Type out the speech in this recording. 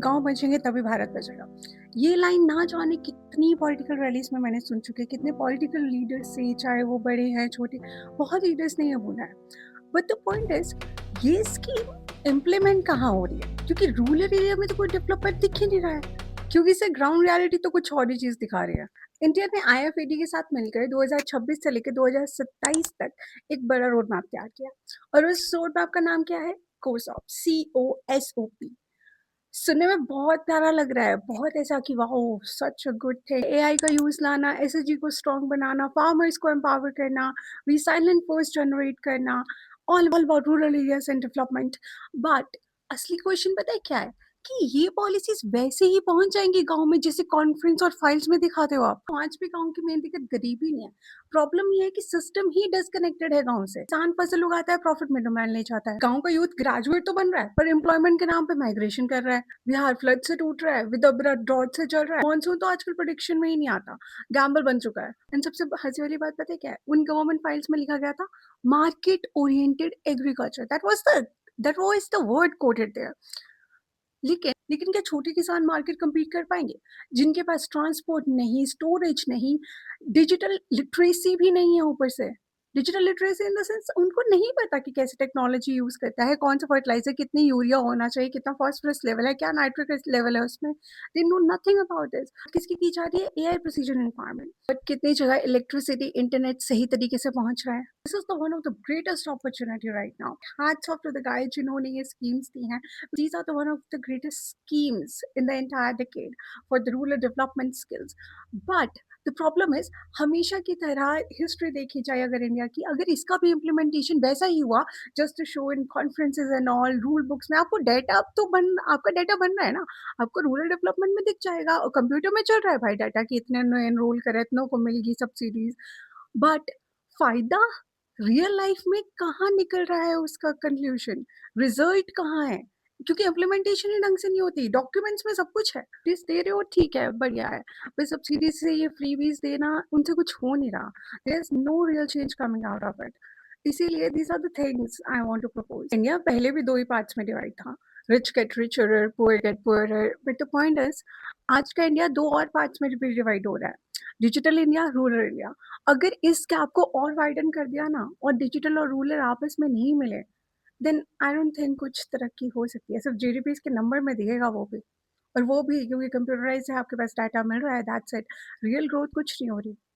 गाँव बचेंगे तभी भारत बचेगा। ये लाइन ना जाने कितनी पॉलिटिकल रैलीज़ में मैंने सुन चुकी है, कितने पॉलिटिकल लीडर्स से, चाहे वो बड़े हैं, छोटे, बहुत लीडर्स ने ये बोला है। बट द पॉइंट इज़ ये स्कीम इम्प्लीमेंट कहाँ हो रही है? क्योंकि रूरल एरिया में तो कोई डेवलपमेंट दिख ही नहीं रहा है, क्योंकि इससे ग्राउंड रियलिटी तो कुछ और ही चीज़ दिखा रही है। इंडिया ने आईएफएडी के साथ मिलकर 2026 से लेकर 2027 तक एक बड़ा रोड मैप तैयार किया और उस रोड मैप का नाम क्या है? कोसॉप, COSOP। सुनने में बहुत प्यारा लग रहा है, बहुत ऐसा कि wow such a good thing. AI का यूज़ लाना, एसएचजी को स्ट्रॉन्ग बनाना, फार्मर्स को एम्पावर करना, रिसाइलेंट फोर्स जनरेट करना, all about rural areas and development. But असली क्वेश्चन पता है क्या है? कि ये पॉलिसीज वैसे ही पहुंच जाएंगी गांव में जैसे कॉन्फ्रेंस और फाइल्स में दिखाते हो आप? आज भी गांव की मेन दिक्कत गरीबी नहीं है, प्रॉब्लम ये है कि सिस्टम ही डिस्कनेक्टेड है गांव से। किसान फसल उगाता है, प्रॉफिट मिडलमैन ले जाता है। गांव का यूथ ग्रेजुएट तो बन रहा है पर एम्प्लॉयमेंट के नाम पे माइग्रेशन कर रहा है। बिहार फ्लड से टूट रहा है, विदर्भ ड्रॉट से चल रहा है, मानसून तो आजकल प्रोडिक्शन में ही नहीं आता, गैम्बल बन चुका है। एंड सबसे हंसी वाली बात पता है क्या है? उन गवर्नमेंट फाइल्स में लिखा गया था market oriented agriculture, that was the word quoted there. लेकिन लेकिन क्या छोटे किसान मार्केट कम्पीट कर पाएंगे जिनके पास ट्रांसपोर्ट नहीं, स्टोरेज नहीं, डिजिटल लिटरेसी भी नहीं है? ऊपर से digital literacy in the sense उनको नहीं पता कि कैसे टेक्नोलॉजी यूज करता है, कौन सा फर्टिलाइजर, कितनी यूरिया होना चाहिए, कितना फास्फोरस लेवल है, क्या नाइट्रिक लेवल है उसमें। They know nothing about this. किसकी की जा रही है? AI precision in farming. But कितनी जगह इलेक्ट्रिसिटी, इंटरनेट सही तरीके से पहुंच रहा है? This is the one of the greatest opportunity right now. Hats off to the guys जिन्होंने ये स्कीम्स दी हैं। These are the one of the greatest schemes in the entire decade for the rural development skills. But the problem is हमेशा की तरह history देखी जाए अगर India की, अगर इसका भी इम्प्लीमेंटेशन वैसा ही हुआ just to show in conferences and all, rule books में आपको डेटा अब तो बन आपका डेटा बन रहा है ना, आपको रूरल डेवलपमेंट में दिख जाएगा और कंप्यूटर में चल रहा है भाई डाटा कि इतने ने एनरोल करे, इतनों को मिलेगी सब्सिडीज। बट फायदा रियल लाइफ में कहाँ निकल रहा है? उसका कंक्लूजन, रिजल्ट कहाँ है? क्योंकि इम्प्लीमेंटेशन ही ढंग से नहीं होती। डॉक्यूमेंट्स में सब कुछ है, प्लीज दे रहे हो ठीक है, बढ़िया है, पर सब्सिडी से ये फ्रीबीज देना, उनसे कुछ हो नहीं रहा। There is no real change coming out of it. इसीलिए these are the things I want to propose. India पहले भी दो ही पार्ट्स में डिवाइड था, rich get richer, poor get poorer. But the point is आज का इंडिया दो और पार्ट्स में भी डिवाइड हो रहा है, डिजिटल इंडिया, रूरल इंडिया। अगर इस गैप को और वाइडन कर दिया ना और डिजिटल और रूरल आपस में नहीं मिले, देन आई डोंट थिंक कुछ तरक्की हो सकती है। सिर्फ जीडीपी के नंबर में दिखेगा वो भी, और वो भी क्योंकि कंप्यूटराइज है, आपके पास डाटा मिल रहा है, दैट्स इट। रियल ग्रोथ कुछ नहीं हो रही।